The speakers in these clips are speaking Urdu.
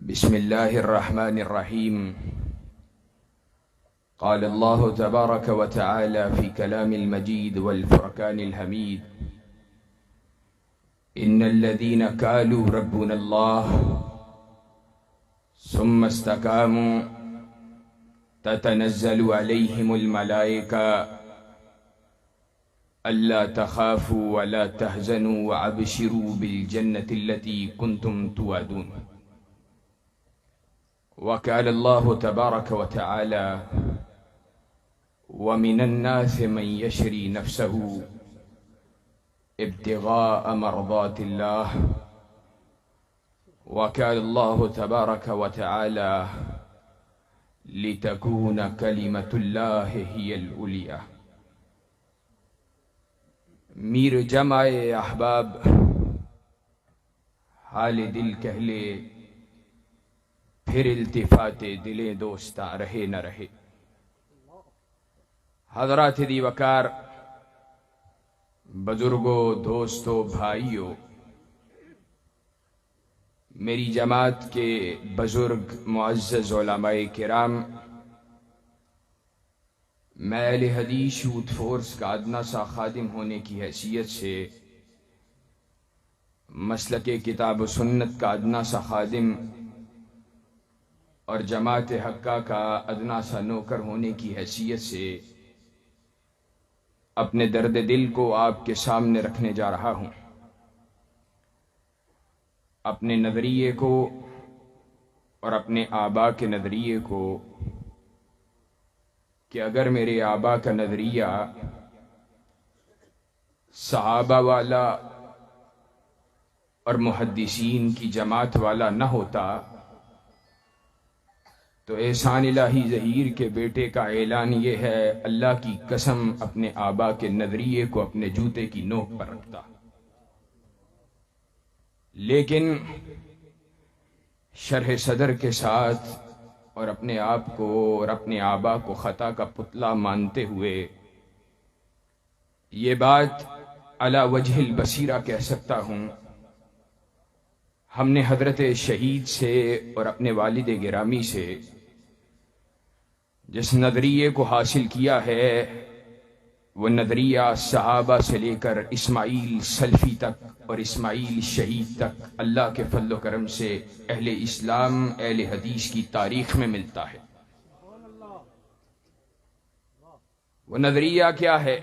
بسم الله الرحمن الرحيم. قال الله تبارك وتعالى في كلام المجيد والفرقان الحميد: إن الذين قالوا ربنا الله ثم استقاموا تتنزل عليهم الملائكة ألا تخافوا ولا تحزنوا وأبشروا بالجنة التي كنتم توعدون. وقال الله تبارك وتعالى: ومن الناس من يشري نفسه ابتغاء مرضات الله. وقال الله تبارك وتعالى: لتكون كلمة الله هي العليا. میر جمع احباب، حال دل کہہ لے، پھر التفات دلیں دوستاں رہے نہ رہے. حضرات دی وقار، بزرگوں، دوستوں، بھائیوں، میری جماعت کے بزرگ معزز علماء کرام، میں اہل حدیث یوتھ فورس کا ادنا سا خادم ہونے کی حیثیت سے، مسلک کتاب و سنت کا ادنا سا خادم اور جماعت حقہ کا ادنا سا نوکر ہونے کی حیثیت سے اپنے درد دل کو آپ کے سامنے رکھنے جا رہا ہوں. اپنے نظریے کو اور اپنے آبا کے نظریے کو، کہ اگر میرے آبا کا نظریہ صحابہ والا اور محدثین کی جماعت والا نہ ہوتا تو احسان الہی ظہیر کے بیٹے کا اعلان یہ ہے: اللہ کی قسم اپنے آبا کے نظریے کو اپنے جوتے کی نوک پر رکھتا. لیکن شرح صدر کے ساتھ اور اپنے آپ کو اور اپنے آبا کو خطا کا پتلا مانتے ہوئے یہ بات علی وجہ البصیرہ کہہ سکتا ہوں: ہم نے حضرت شہید سے اور اپنے والد گرامی سے جس نظریے کو حاصل کیا ہے، وہ نظریہ صحابہ سے لے کر اسماعیل سلفی تک اور اسماعیل شہید تک اللہ کے فضل و کرم سے اہل اسلام، اہل حدیث کی تاریخ میں ملتا ہے. وہ نظریہ کیا ہے؟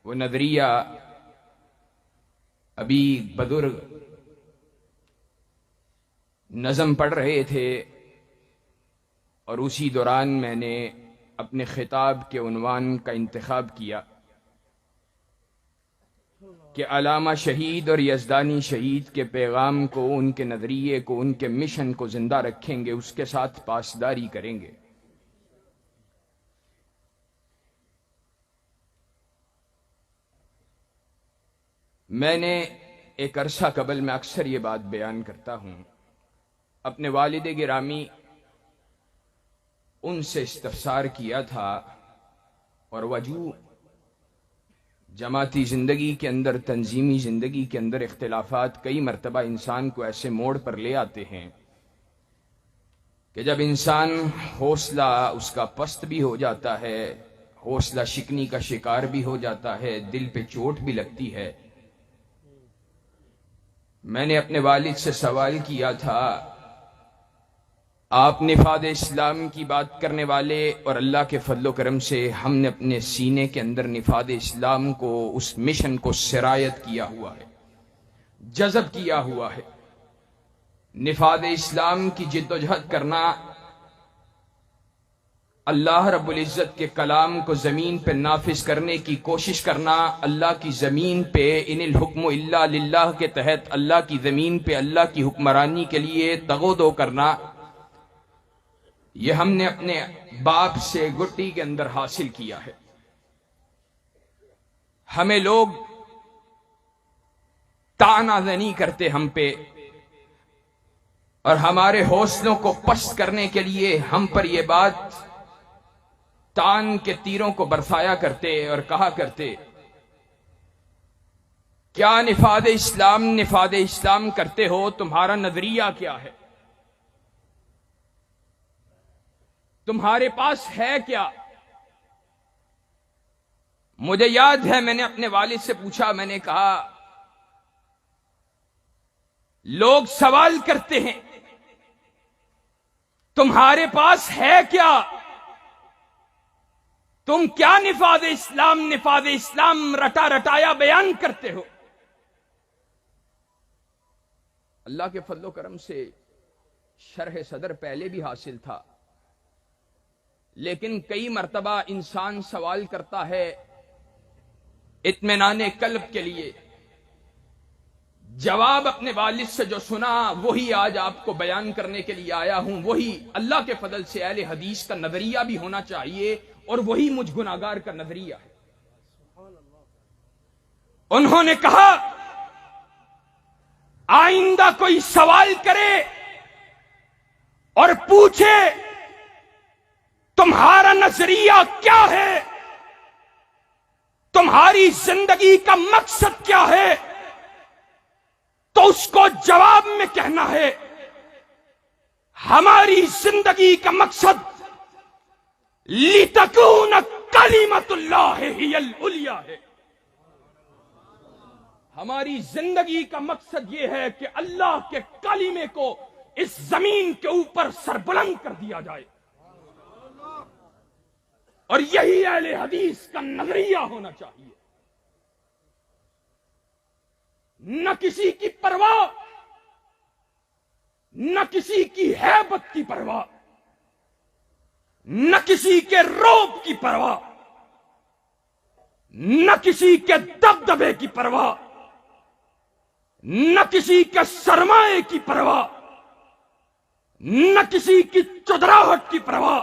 وہ نظریہ ابھی بزرگ نظم پڑھ رہے تھے اور اسی دوران میں نے اپنے خطاب کے عنوان کا انتخاب کیا کہ علامہ شہید اور یزدانی شہید کے پیغام کو، ان کے نظریے کو، ان کے مشن کو زندہ رکھیں گے، اس کے ساتھ پاسداری کریں گے. میں نے ایک عرصہ قبل، میں اکثر یہ بات بیان کرتا ہوں، اپنے والد گرامی ان سے استفسار کیا تھا، اور وجہ جماعتی زندگی کے اندر، تنظیمی زندگی کے اندر اختلافات کئی مرتبہ انسان کو ایسے موڑ پر لے آتے ہیں کہ جب انسان حوصلہ اس کا پست بھی ہو جاتا ہے، حوصلہ شکنی کا شکار بھی ہو جاتا ہے، دل پہ چوٹ بھی لگتی ہے. میں نے اپنے والد سے سوال کیا تھا: آپ نفاذ اسلام کی بات کرنے والے، اور اللہ کے فضل و کرم سے ہم نے اپنے سینے کے اندر نفاذ اسلام کو، اس مشن کو سرایت کیا ہوا ہے، جذب کیا ہوا ہے. نفاذ اسلام کی جد و جہد کرنا، اللہ رب العزت کے کلام کو زمین پہ نافذ کرنے کی کوشش کرنا، اللہ کی زمین پہ ان الحکم الا للہ کے تحت اللہ کی زمین پہ اللہ کی حکمرانی کے لیے تغو کرنا، یہ ہم نے اپنے باپ سے گٹی کے اندر حاصل کیا ہے. ہمیں لوگ طعنہ زنی کرتے ہم پہ، اور ہمارے حوصلوں کو پست کرنے کے لیے ہم پر یہ بات طعن کے تیروں کو برسایا کرتے اور کہا کرتے: کیا نفاذ اسلام کرتے ہو؟ تمہارا نظریہ کیا ہے؟ تمہارے پاس ہے کیا؟ مجھے یاد ہے میں نے اپنے والد سے پوچھا، میں نے کہا لوگ سوال کرتے ہیں تمہارے پاس ہے کیا؟ تم کیا نفاذ اسلام رٹا رٹایا بیان کرتے ہو؟ اللہ کے فضل و کرم سے شرح صدر پہلے بھی حاصل تھا، لیکن کئی مرتبہ انسان سوال کرتا ہے اطمینان قلب کے لیے۔ جواب اپنے والد سے جو سنا وہی آج آپ کو بیان کرنے کے لیے آیا ہوں۔ وہی اللہ کے فضل سے اہل حدیث کا نظریہ بھی ہونا چاہیے اور وہی مجھ گناہگار کا نظریہ ہے۔ انہوں نے کہا آئندہ کوئی سوال کرے اور پوچھے تمہارا نظریہ کیا ہے، تمہاری زندگی کا مقصد کیا ہے، تو اس کو جواب میں کہنا ہے ہماری زندگی کا مقصد لِتَكُونَ كَلِمَةُ اللَّهِ هِيَ الْعُلْيَا ہے۔ ہماری زندگی کا مقصد یہ ہے کہ اللہ کے کلمے کو اس زمین کے اوپر سربلند کر دیا جائے، اور یہی اہل حدیث کا نظریہ ہونا چاہیے۔ نہ کسی کی پرواہ، نہ کسی کی ہیبت کی پرواہ، نہ کسی کے رعب کی پرواہ، نہ کسی کے دبدبے کی پرواہ، نہ کسی کے سرمایے کی پرواہ، نہ کسی کی چدراہٹ کی پرواہ،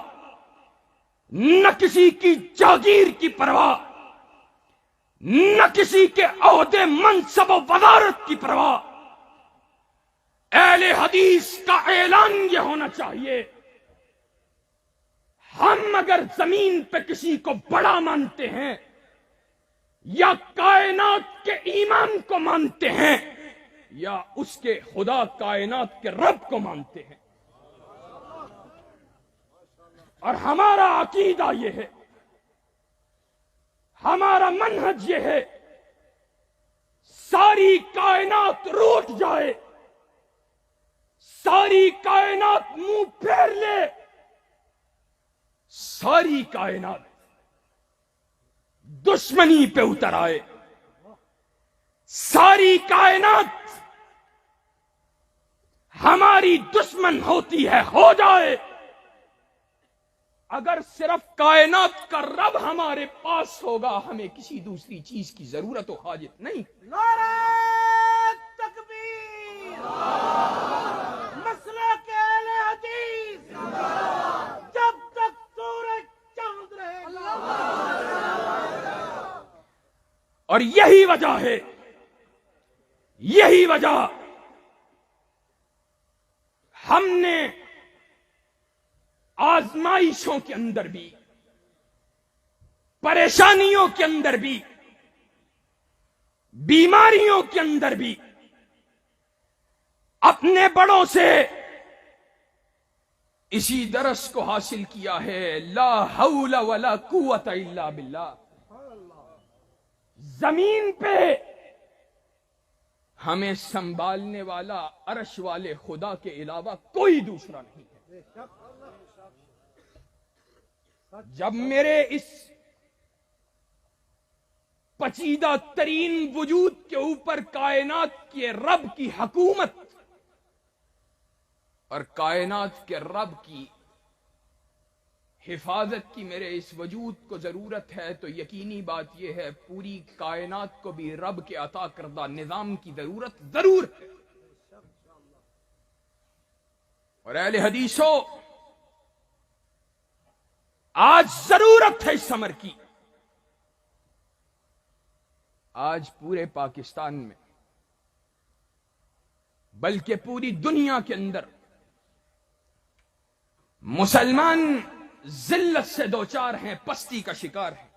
نہ کسی کی جاگیر کی پرواہ، نہ کسی کے عہدے منصب و وزارت کی پرواہ۔ اہل حدیث کا اعلان یہ ہونا چاہیے ہم اگر زمین پہ کسی کو بڑا مانتے ہیں یا کائنات کے ایمان کو مانتے ہیں یا اس کے خدا کائنات کے رب کو مانتے ہیں، اور ہمارا عقیدہ یہ ہے، ہمارا منہج یہ ہے، ساری کائنات روٹ جائے، ساری کائنات منہ پھیر لے، ساری کائنات دشمنی پہ اتر آئے، ساری کائنات ہماری دشمن ہوتی ہے ہو جائے، اگر صرف کائنات کا رب ہمارے پاس ہوگا ہمیں کسی دوسری چیز کی ضرورت و حاجت نہیں۔ نعرہ تکبیر، مسلک اہل حدیث، جب تک سورج چاند رہے گا۔ اور یہی وجہ ہے، یہی وجہ ہم نے آزمائشوں کے اندر بھی، پریشانیوں کے اندر بھی، بیماریوں کے اندر بھی اپنے بڑوں سے اسی درس کو حاصل کیا ہے، لا حول ولا قوت الا باللہ۔ زمین پہ ہمیں سنبھالنے والا عرش والے خدا کے علاوہ کوئی دوسرا نہیں ہے۔ جب میرے اس پچیدہ ترین وجود کے اوپر کائنات کے رب کی حکومت اور کائنات کے رب کی حفاظت کی میرے اس وجود کو ضرورت ہے، تو یقینی بات یہ ہے پوری کائنات کو بھی رب کے عطا کردہ نظام کی ضرورت ضرور ہے۔ اور اہل حدیثوں، آج ضرورت ہے اس امر کی۔ آج پورے پاکستان میں بلکہ پوری دنیا کے اندر مسلمان ذلت سے دوچار ہیں، پستی کا شکار ہیں۔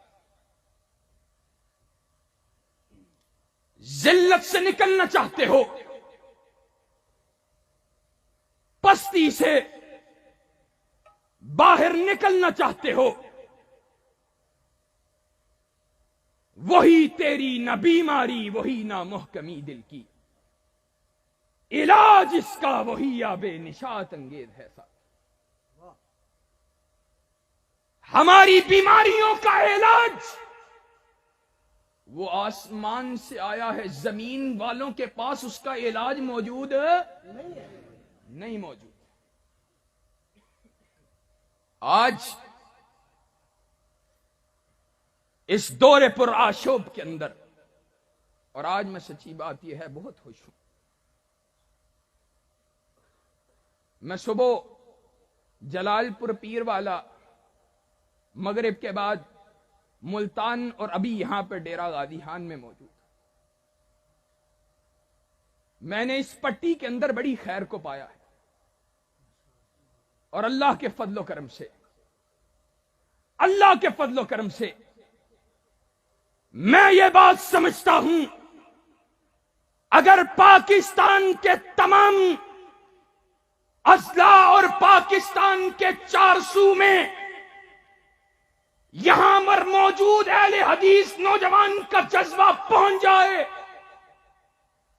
ذلت سے نکلنا چاہتے ہو، پستی سے، باہر نکلنا چاہتے ہو، وہی تیری نہ بیماری، وہی نہ محکمی دل کی، علاج اس کا وہی آب نشاط انگیز ہے ساتھ۔ ہماری بیماریوں کا علاج وہ آسمان سے آیا ہے، زمین والوں کے پاس اس کا علاج موجود نہیں موجود۔ آج اس دور پر آشوب کے اندر، اور آج میں سچی بات یہ ہے بہت خوش ہوں، میں صبح جلال پور پیر والا، مغرب کے بعد ملتان، اور ابھی یہاں پہ ڈیرہ غازی خان میں موجود۔ میں نے اس پٹی کے اندر بڑی خیر کو پایا ہے، اور اللہ کے فضل و کرم سے، اللہ کے فضل و کرم سے میں یہ بات سمجھتا ہوں، اگر پاکستان کے تمام اضلاع اور پاکستان کے 4 صوبے یہاں پر موجود اہل حدیث نوجوان کا جذبہ پہنچ جائے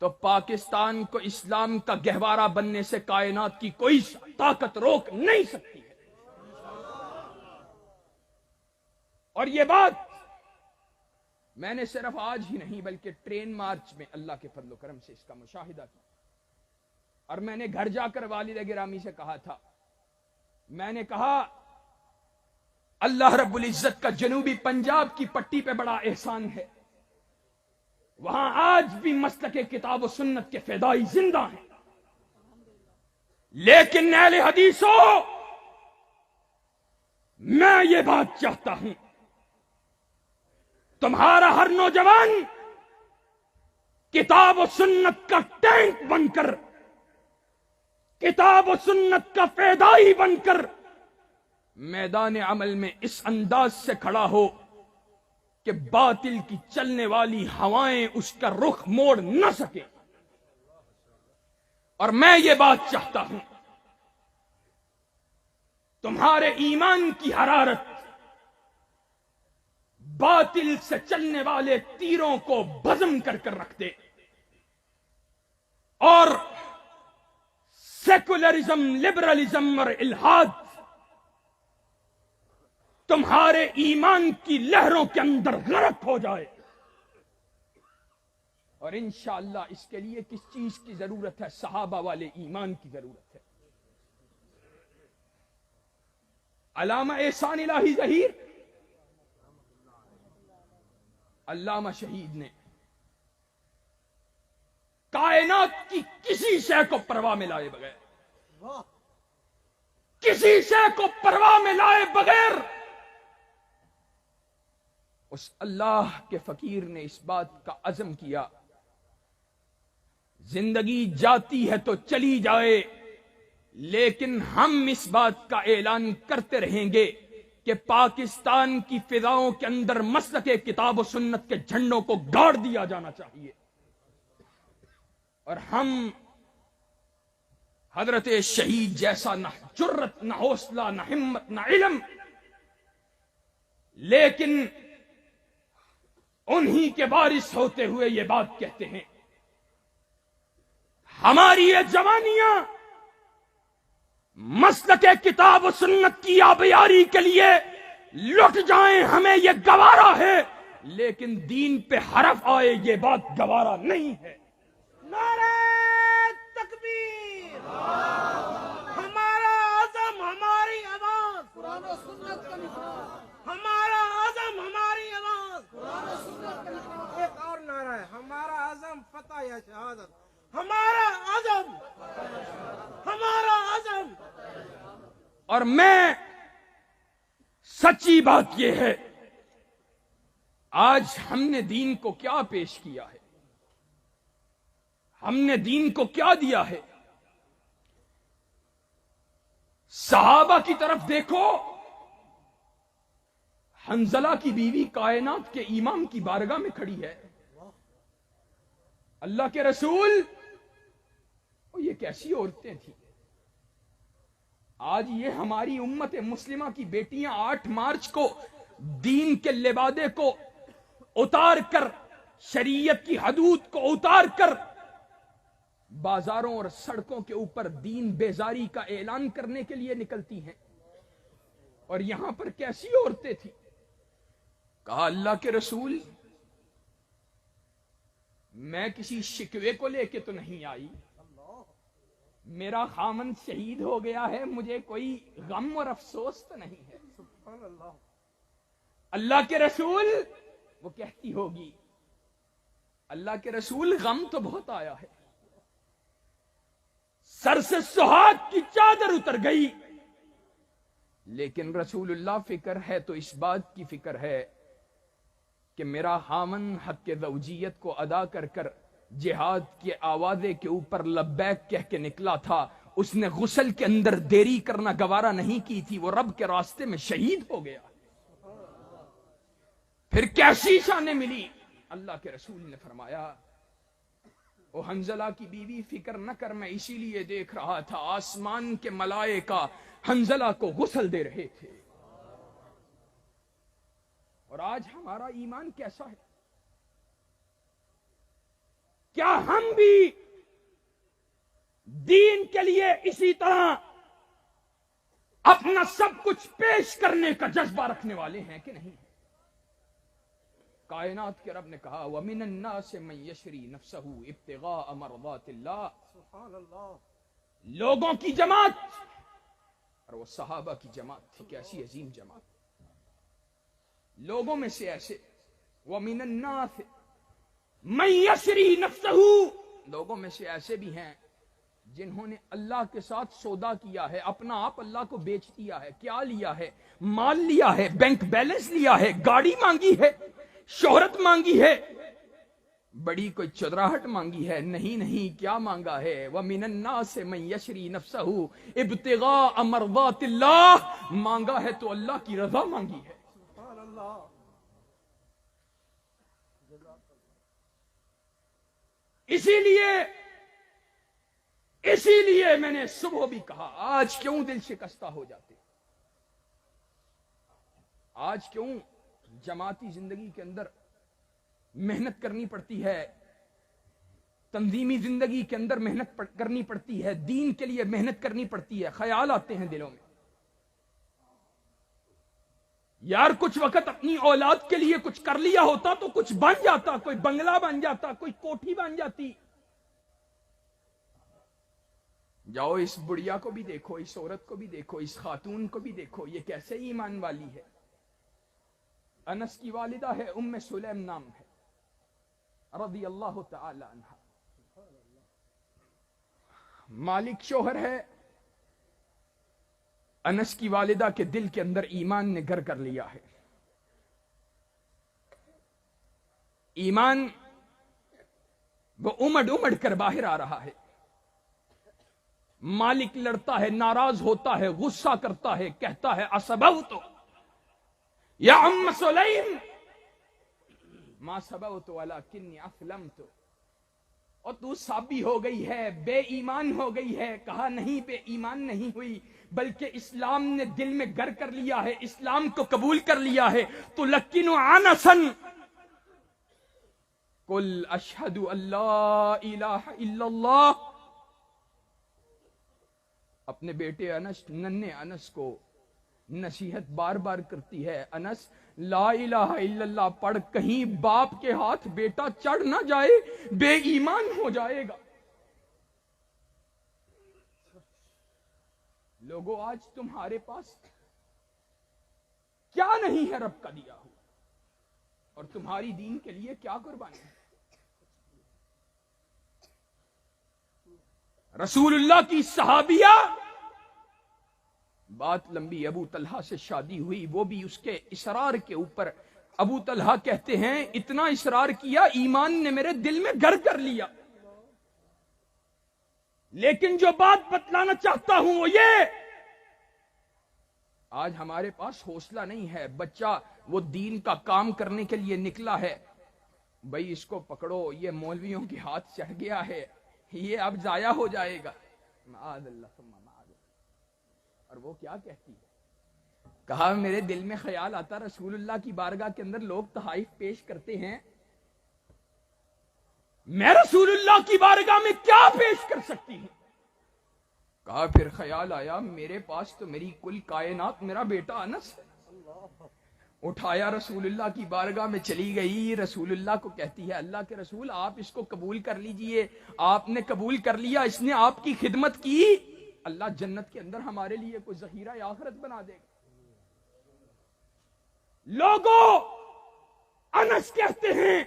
تو پاکستان کو اسلام کا گہوارہ بننے سے کائنات کی کوئی طاقت روک نہیں سکتی ہے۔ اور یہ بات میں نے صرف آج ہی نہیں بلکہ ٹرین مارچ میں اللہ کے فضل و کرم سے اس کا مشاہدہ کیا، اور میں نے گھر جا کر والد گرامی سے کہا تھا، میں نے کہا اللہ رب العزت کا جنوبی پنجاب کی پٹی پہ بڑا احسان ہے، وہاں آج بھی مسلک کتاب و سنت کے فدائی زندہ ہیں، لیکن اہل حدیثوں میں یہ بات چاہتا ہوں، تمہارا ہر نوجوان کتاب و سنت کا ٹینک بن کر، کتاب و سنت کا فدائی بن کر میدان عمل میں اس انداز سے کھڑا ہو کہ باطل کی چلنے والی ہوائیں اس کا رخ موڑ نہ سکے۔ اور میں یہ بات چاہتا ہوں، تمہارے ایمان کی حرارت باطل سے چلنے والے تیروں کو بزم کر کر رکھ دے، اور سیکولرزم، لبرلزم اور الحاد تمہارے ایمان کی لہروں کے اندر غرق ہو جائے۔ اور انشاءاللہ اس کے لیے کس چیز کی ضرورت ہے؟ صحابہ والے ایمان کی ضرورت ہے۔ علامہ احسان الہی ظہیر، علامہ شہید نے کائنات کی کسی شے کو پرواہ میں لائے بغیر، کسی شے کو پرواہ میں لائے بغیر، اس اللہ کے فقیر نے اس بات کا عزم کیا، زندگی جاتی ہے تو چلی جائے، لیکن ہم اس بات کا اعلان کرتے رہیں گے کہ پاکستان کی فضاؤں کے اندر مسلک کتاب و سنت کے جھنڈوں کو گاڑ دیا جانا چاہیے۔ اور ہم حضرت شہید جیسا نہ جرت، نہ حوصلہ، نہ ہمت، نہ علم، لیکن انہی کے وارث ہوتے ہوئے یہ بات کہتے ہیں، ہماری یہ جوانیاں مسلک کتاب و سنت کی آبیاری کے لیے لٹ جائیں، ہمیں یہ گوارا ہے، لیکن دین پہ حرف آئے یہ بات گوارا نہیں ہے۔ نعرہ تکبیر، ہمارا عزم، ہماری آواز، قرآن و سنت کا نفاذ، ہمارا عزم، ہماری آواز، قرآن و سنت کا نفاذ۔ ایک اور نعرہ ہے، ہمارا عزم فتح یا شہادت، ہمارا عزم، ہمارا عزم۔ اور میں سچی بات یہ ہے، آج ہم نے دین کو کیا پیش کیا ہے، ہم نے دین کو کیا دیا ہے؟ صحابہ کی طرف دیکھو، حنزلہ کی بیوی کائنات کے امام کی بارگاہ میں کھڑی ہے، اللہ کے رسول، یہ کیسی عورتیں تھیں؟ آج یہ ہماری امت مسلمہ کی بیٹیاں 8 مارچ کو دین کے لبادے کو اتار کر، شریعت کی حدود کو اتار کر بازاروں اور سڑکوں کے اوپر دین بیزاری کا اعلان کرنے کے لیے نکلتی ہیں. اور یہاں پر کیسی عورتیں تھیں؟ کہا اللہ کے رسول میں کسی شکوے کو لے کے تو نہیں آئی، میرا خامن شہید ہو گیا ہے، مجھے کوئی غم اور افسوس تو نہیں ہے. سبحان اللہ. اللہ کے رسول، وہ کہتی ہوگی اللہ کے رسول غم تو بہت آیا ہے، سر سے سہاگ کی چادر اتر گئی، لیکن رسول اللہ فکر ہے تو اس بات کی فکر ہے کہ میرا خامن حق زوجیت کو ادا کر کر جہاد کے آوازے کے اوپر لبیک کہہ کے نکلا تھا، اس نے غسل کے اندر دیری کرنا گوارا نہیں کی تھی، وہ رب کے راستے میں شہید ہو گیا. پھر کیسی شانیں ملی؟ اللہ کے رسول نے فرمایا او حنزلہ کی بیوی فکر نہ کر، میں اسی لیے دیکھ رہا تھا آسمان کے ملائکہ حنزلہ کو غسل دے رہے تھے. اور آج ہمارا ایمان کیسا ہے؟ کیا ہم بھی دین کے لیے اسی طرح اپنا سب کچھ پیش کرنے کا جذبہ رکھنے والے ہیں کہ نہیں؟ کائنات کے رب نے کہا وَمِنَ النَّاسِ مَن يَشْرِي نَفْسَهُ ابْتِغَاءَ مَرْضَاتِ اللَّهِ. سبحان اللہ. لوگوں کی جماعت، اور وہ صحابہ کی جماعت تھی، کیسی عظیم جماعت. لوگوں میں سے ایسے وَمِنَ النَّاسِ مَن يَشْرِي نَفْسَهُ، لوگوں میں سے ایسے بھی ہیں جنہوں نے اللہ کے ساتھ سودا کیا ہے، اپنا آپ اللہ کو بیچ دیا ہے. کیا لیا ہے؟ مال لیا ہے، بینک بیلنس لیا ہے، گاڑی مانگی ہے، شہرت مانگی ہے، بڑی کوئی چدراہٹ مانگی ہے. نہیں، کیا مانگا ہے؟ وَمِنَ النَّاسِ مَن يَشْرِي نَفْسَهُ ابْتِغَاءَ مَرْضَاتِ اللَّهِ، مانگا ہے تو اللہ کی رضا مانگی ہے. سبحان اللہ. اسی لیے میں نے صبح بھی کہا آج کیوں دل شکستہ ہو جاتے، آج کیوں جماعتی زندگی کے اندر محنت کرنی پڑتی ہے، تنظیمی زندگی کے اندر محنت کرنی پڑتی ہے، دین کے لیے محنت کرنی پڑتی ہے. خیال آتے ہیں دلوں میں یار کچھ وقت اپنی اولاد کے لیے کچھ کر لیا ہوتا تو کچھ بن جاتا، کوئی بنگلہ بن جاتا، کوئی کوٹھی بن جاتی. جاؤ اس بڑیا کو بھی دیکھو، اس عورت کو بھی دیکھو، اس خاتون کو بھی دیکھو، یہ کیسے ایمان والی ہے. انس کی والدہ ہے، ام سلیم نام ہے، رضی اللہ تعالی عنہ. مالک شوہر ہے. انس کی والدہ کے دل کے اندر ایمان نے گھر کر لیا ہے. ایمان وہ امڑ کر باہر آ رہا ہے. مالک لڑتا ہے، ناراض ہوتا ہے، غصہ کرتا ہے، کہتا ہے اصبوت یا ام سلیم ما صبوت ولکنی اسلمت. اور تو صابی ہو گئی ہے، بے ایمان ہو گئی ہے. کہا نہیں، بے ایمان نہیں ہوئی، بلکہ اسلام نے دل میں گھر کر لیا ہے، اسلام کو قبول کر لیا ہے. تو لکن انسا قل اشہد ان لا الہ الا اللہ. اپنے بیٹے انس، ننھے انس کو نصیحت بار بار کرتی ہے، انس لا الہ الا اللہ پڑھ، کہیں باپ کے ہاتھ بیٹا چڑھ نہ جائے، بے ایمان ہو جائے گا. لوگوں آج تمہارے پاس کیا نہیں ہے رب کا دیا ہوا، اور تمہاری دین کے لیے کیا قربانی ہے. رسول اللہ کی صحابیہ، بات لمبی، ابو طلحہ سے شادی ہوئی، وہ بھی اس کے اصرار کے اوپر. ابو طلحہ کہتے ہیں اتنا اصرار کیا ایمان نے میرے دل میں گھر کر لیا. لیکن جو بات بتلانا چاہتا ہوں وہ یہ، آج ہمارے پاس حوصلہ نہیں ہے. بچہ وہ دین کا کام کرنے کے لیے نکلا ہے، بھئی اس کو پکڑو، یہ مولویوں کے ہاتھ چڑھ گیا ہے، یہ اب ضائع ہو جائے گا. معاذ اللہ ثم معاذ اللہ. اور وہ کیا کہتی ہے؟ کہا میرے دل میں خیال آتا رسول اللہ کی بارگاہ کے اندر لوگ تحائف پیش کرتے ہیں، میں رسول اللہ کی بارگاہ میں کیا پیش کر سکتی ہوں؟ کہا پھر خیال آیا میرے پاس تو میری کل کائنات میرا بیٹا انس ہے۔ اٹھایا رسول اللہ کی بارگاہ میں چلی گئی، رسول اللہ کو کہتی ہے اللہ کے رسول آپ اس کو قبول کر لیجئے۔ آپ نے قبول کر لیا، اس نے آپ کی خدمت کی، اللہ جنت کے اندر ہمارے لیے کوئی ذخیرہ آخرت بنا دے گا۔ لوگوں، انس کہتے ہیں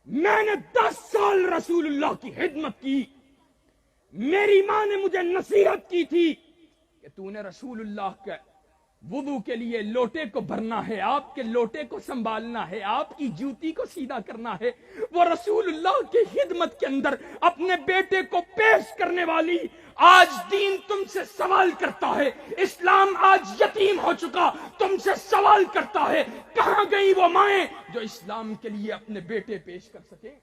میں نے 10 سال رسول اللہ کی خدمت کی، میری ماں نے مجھے نصیحت کی تھی کہ تو نے رسول اللہ کا وضو کے لیے لوٹے کو بھرنا ہے، آپ کے لوٹے کو سنبھالنا ہے، آپ کی جوتی کو سیدھا کرنا ہے۔ وہ رسول اللہ کی خدمت کے اندر اپنے بیٹے کو پیش کرنے والی آج دین تم سے سوال کرتا ہے، اسلام آج یتیم ہو چکا تم سے سوال کرتا ہے، کہاں گئی وہ مائیں جو اسلام کے لیے اپنے بیٹے پیش کر سکے؟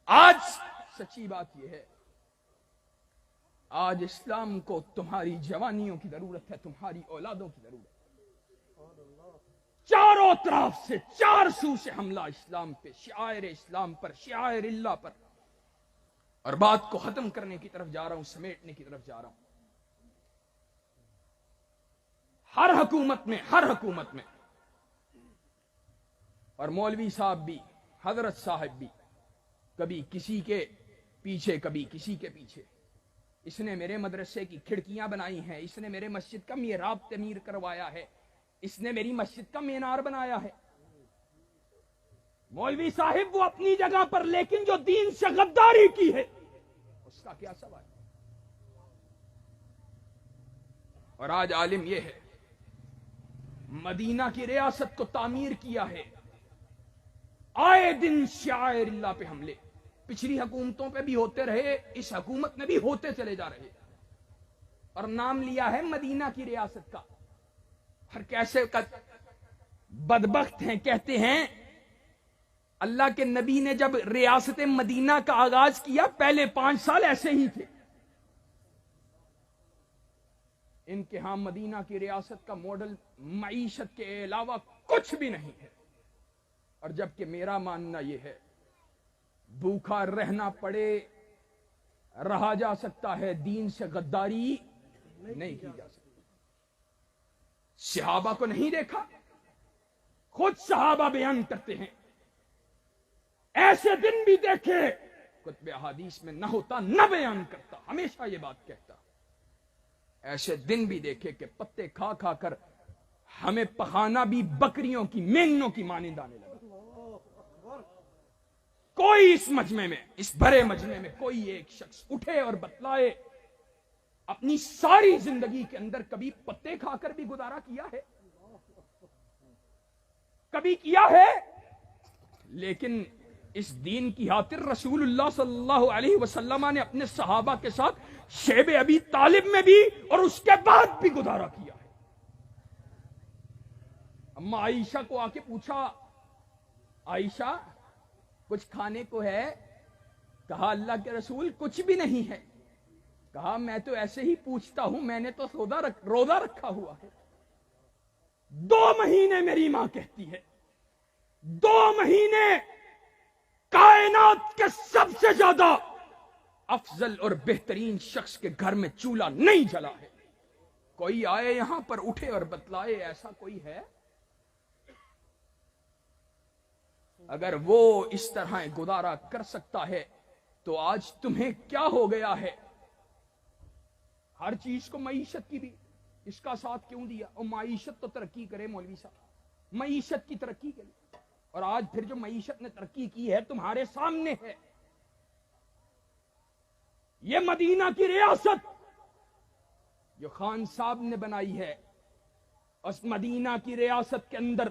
آج سچی بات یہ ہے، آج اسلام کو تمہاری جوانیوں کی ضرورت ہے، تمہاری اولادوں کی ضرورت ہے۔ چاروں طرف سے، چار سو سے حملہ اسلام پہ، شعائر اسلام پر، شعائر اللہ پر، اور بات کو ختم کرنے کی طرف جا رہا ہوں، سمیٹنے کی طرف جا رہا ہوں۔ ہر حکومت میں اور مولوی صاحب بھی، حضرت صاحب بھی، کبھی کسی کے پیچھے کبھی کسی کے پیچھے، اس نے میرے مدرسے کی کھڑکیاں بنائی ہیں، اس نے میرے مسجد کا محراب تعمیر کروایا ہے، اس نے میری مسجد کا مینار بنایا ہے۔ مولوی صاحب وہ اپنی جگہ پر، لیکن جو دین سے غداری کی ہے اس کا کیا سوال؟ اور آج عالم یہ ہے، مدینہ کی ریاست کو تعمیر کیا ہے، آئے دن شعائر اللہ پہ حملے، پچھلی حکومتوں پہ بھی ہوتے رہے، اس حکومت میں بھی ہوتے چلے جا رہے، اور نام لیا ہے مدینہ کی ریاست کا۔ ہر کیسے بدبخت ہیں، کہتے ہیں اللہ کے نبی نے جب ریاست مدینہ کا آغاز کیا پہلے 5 سال ایسے ہی تھے، ان کے ہاں مدینہ کی ریاست کا ماڈل معیشت کے علاوہ کچھ بھی نہیں ہے، اور جبکہ میرا ماننا یہ ہے بھوکا رہنا پڑے رہا جا سکتا ہے، دین سے غداری نہیں کی جا سکتی۔ صحابہ کو نہیں دیکھا؟ خود صحابہ بیان کرتے ہیں ایسے دن بھی دیکھے کتب احادیث میں نہ ہوتا، نہ بیان کرتا، ہمیشہ یہ بات کہتا، ایسے دن بھی دیکھے کہ پتے کھا کھا کر ہمیں پخانا بھی بکریوں کی، مینگنوں کی مانند آنے لگا۔ کوئی اس مجمع میں، اس بڑے مجمع میں کوئی ایک شخص اٹھے اور بتلائے اپنی ساری زندگی کے اندر کبھی پتے کھا کر بھی گزارا کیا ہے؟ کبھی کیا ہے؟ لیکن اس دین کی خاطر رسول اللہ صلی اللہ علیہ وسلم نے اپنے صحابہ کے ساتھ شیب ابی طالب میں بھی اور اس کے بعد بھی گزارا کیا ہے۔ اما عائشہ کو آ کے پوچھا، عائشہ کچھ کھانے کو ہے؟ کہا اللہ کے رسول کچھ بھی نہیں ہے۔ کہا میں تو ایسے ہی پوچھتا ہوں، میں نے تو روزہ رکھا ہوا ہے۔ 2 مہینے میری ماں کہتی ہے، 2 مہینے کائنات کے سب سے زیادہ افضل اور بہترین شخص کے گھر میں چولہا نہیں جلا ہے۔ کوئی آئے یہاں پر اٹھے اور بتلائے ایسا کوئی ہے؟ اگر وہ اس طرح گزارا کر سکتا ہے تو آج تمہیں کیا ہو گیا ہے؟ ہر چیز کو معیشت کی بھی اس کا ساتھ کیوں دیا؟ اور معیشت تو ترقی کرے مولوی صاحب، معیشت کی ترقی کے لیے، اور آج پھر جو معیشت نے ترقی کی ہے تمہارے سامنے ہے۔ یہ مدینہ کی ریاست جو خان صاحب نے بنائی ہے، اس مدینہ کی ریاست کے اندر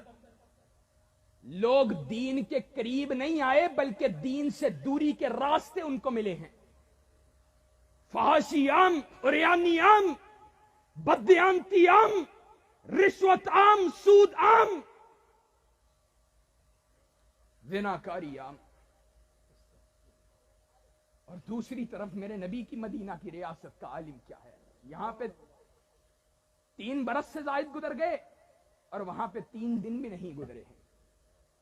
لوگ دین کے قریب نہیں آئے بلکہ دین سے دوری کے راستے ان کو ملے ہیں۔ فحاشی عام، عریانی عام، بددیانتی عام، رشوت عام، سود عام، زناکاری عام، اور دوسری طرف میرے نبی کی مدینہ کی ریاست کا عالم کیا ہے؟ یہاں پہ 3 برس سے زائد گزر گئے اور وہاں پہ 3 دن بھی نہیں گزرے ہیں۔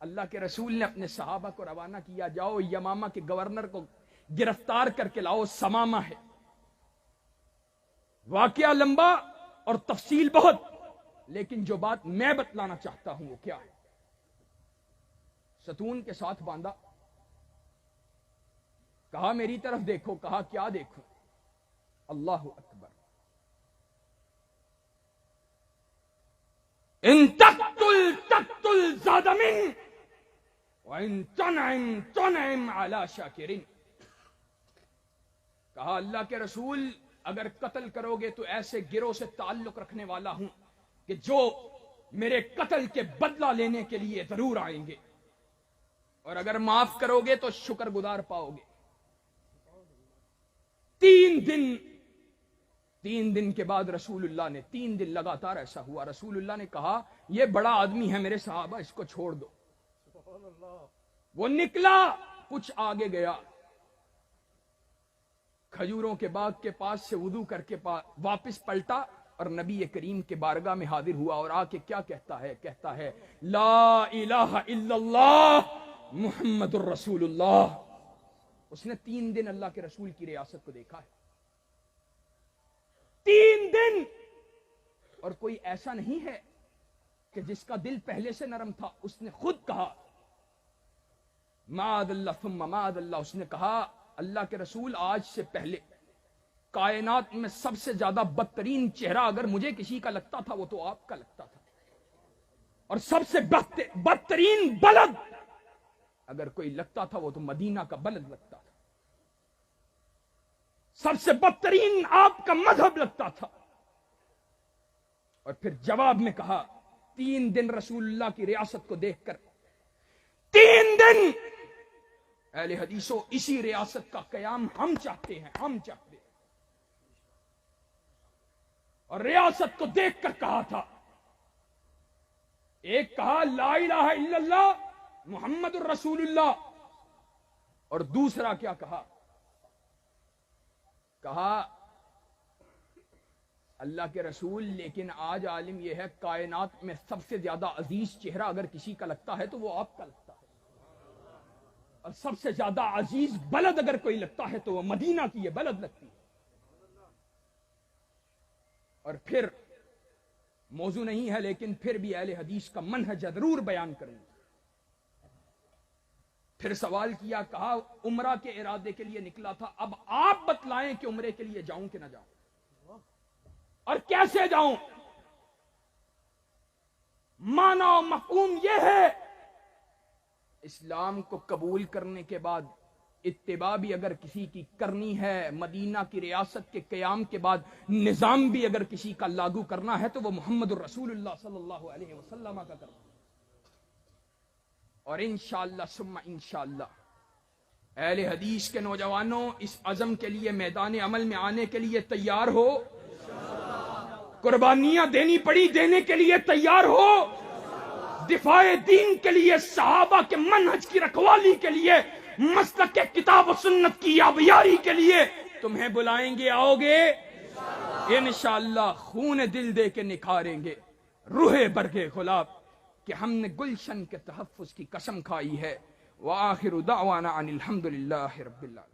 اللہ کے رسول نے اپنے صحابہ کو روانہ کیا، جاؤ یمامہ کے گورنر کو گرفتار کر کے لاؤ، سمامہ ہے۔ واقعہ لمبا اور تفصیل بہت، لیکن جو بات میں بتلانا چاہتا ہوں وہ کیا ہے؟ ستون کے ساتھ باندھا، کہا میری طرف دیکھو، کہا کیا دیکھو؟ اللہ اکبر، ان تقتل تقتل زاد من وان تنعم تنعم علی شاکرین۔ کہا اللہ کے رسول اگر قتل کرو گے تو ایسے گروہ سے تعلق رکھنے والا ہوں کہ جو میرے قتل کے بدلہ لینے کے لیے ضرور آئیں گے، اور اگر معاف کرو گے تو شکر گزار پاؤ گے۔ 3 دن کے بعد رسول اللہ نے، 3 دن لگاتار ایسا ہوا، رسول اللہ نے کہا یہ بڑا آدمی ہے میرے صحابہ، اس کو چھوڑ دو۔ وہ نکلا، کچھ آگے گیا، کھجوروں کے باغ کے پاس سے وضو کر کے واپس پلٹا اور نبی کریم کے بارگاہ میں حاضر ہوا، اور آ کے کیا کہتا ہے؟ کہتا ہے لا الہ الا اللہ محمد الرسول اللہ۔ اس نے 3 دن اللہ کے رسول کی ریاست کو دیکھا ہے، 3 دن، اور کوئی ایسا نہیں ہے کہ جس کا دل پہلے سے نرم تھا۔ اس نے خود کہا معاذ اللہ ثم معاذ اللہ، اس نے کہا اللہ کے رسول آج سے پہلے کائنات میں سب سے زیادہ بدترین چہرہ اگر مجھے کسی کا لگتا تھا وہ تو آپ کا لگتا تھا، اور سب سے بدترین بلد اگر کوئی لگتا تھا وہ تو مدینہ کا بلد لگتا تھا، سب سے بدترین آپ کا مذہب لگتا تھا۔ اور پھر جواب میں کہا 3 دن رسول اللہ کی ریاست کو دیکھ کر، 3 دن اہل حدیثوں اسی ریاست کا قیام ہم چاہتے ہیں، ہم چاہتے ہیں۔ اور ریاست کو دیکھ کر کہا تھا، ایک کہا لا الہ الا اللہ محمد الرسول اللہ، اور دوسرا کیا کہا؟ کہا اللہ کے رسول لیکن آج عالم یہ ہے کائنات میں سب سے زیادہ عزیز چہرہ اگر کسی کا لگتا ہے تو وہ آپ کا لگتا ہے، اور سب سے زیادہ عزیز بلد اگر کوئی لگتا ہے تو وہ مدینہ کی یہ بلد لگتی ہے۔ اور پھر موضوع نہیں ہے لیکن پھر بھی اہل حدیث کا منہج ضرور بیان کروں گا۔ پھر سوال کیا، کہا عمرہ کے ارادے کے لیے نکلا تھا، اب آپ بتلائیں کہ عمرے کے لیے جاؤں کہ نہ جاؤں، اور کیسے جاؤں؟ معنی و مفہوم یہ ہے اسلام کو قبول کرنے کے بعد اتباع بھی اگر کسی کی کرنی ہے، مدینہ کی ریاست کے قیام کے بعد نظام بھی اگر کسی کا لاگو کرنا ہے تو وہ محمد الرسول اللہ صلی اللہ علیہ وسلم کا کرنا ہے۔ اور انشاءاللہ ثم انشاءاللہ اہل حدیث کے نوجوانوں اس عزم کے لیے میدان عمل میں آنے کے لیے تیار ہو، قربانیاں دینی پڑی دینے کے لیے تیار ہو، دفاع دین کے لیے، صحابہ کے منہج کی رکھوالی کے لیے، مسلک کے کتاب و سنت کی یابیاری کے لیے تمہیں بلائیں گے، آؤ گے انشاءاللہ، خون دل دے کے نکھاریں گے روح برگ گلاب کہ ہم نے گلشن کے تحفظ کی قسم کھائی ہے۔ وآخر دعوانا ان الحمدللہ رب العالمین۔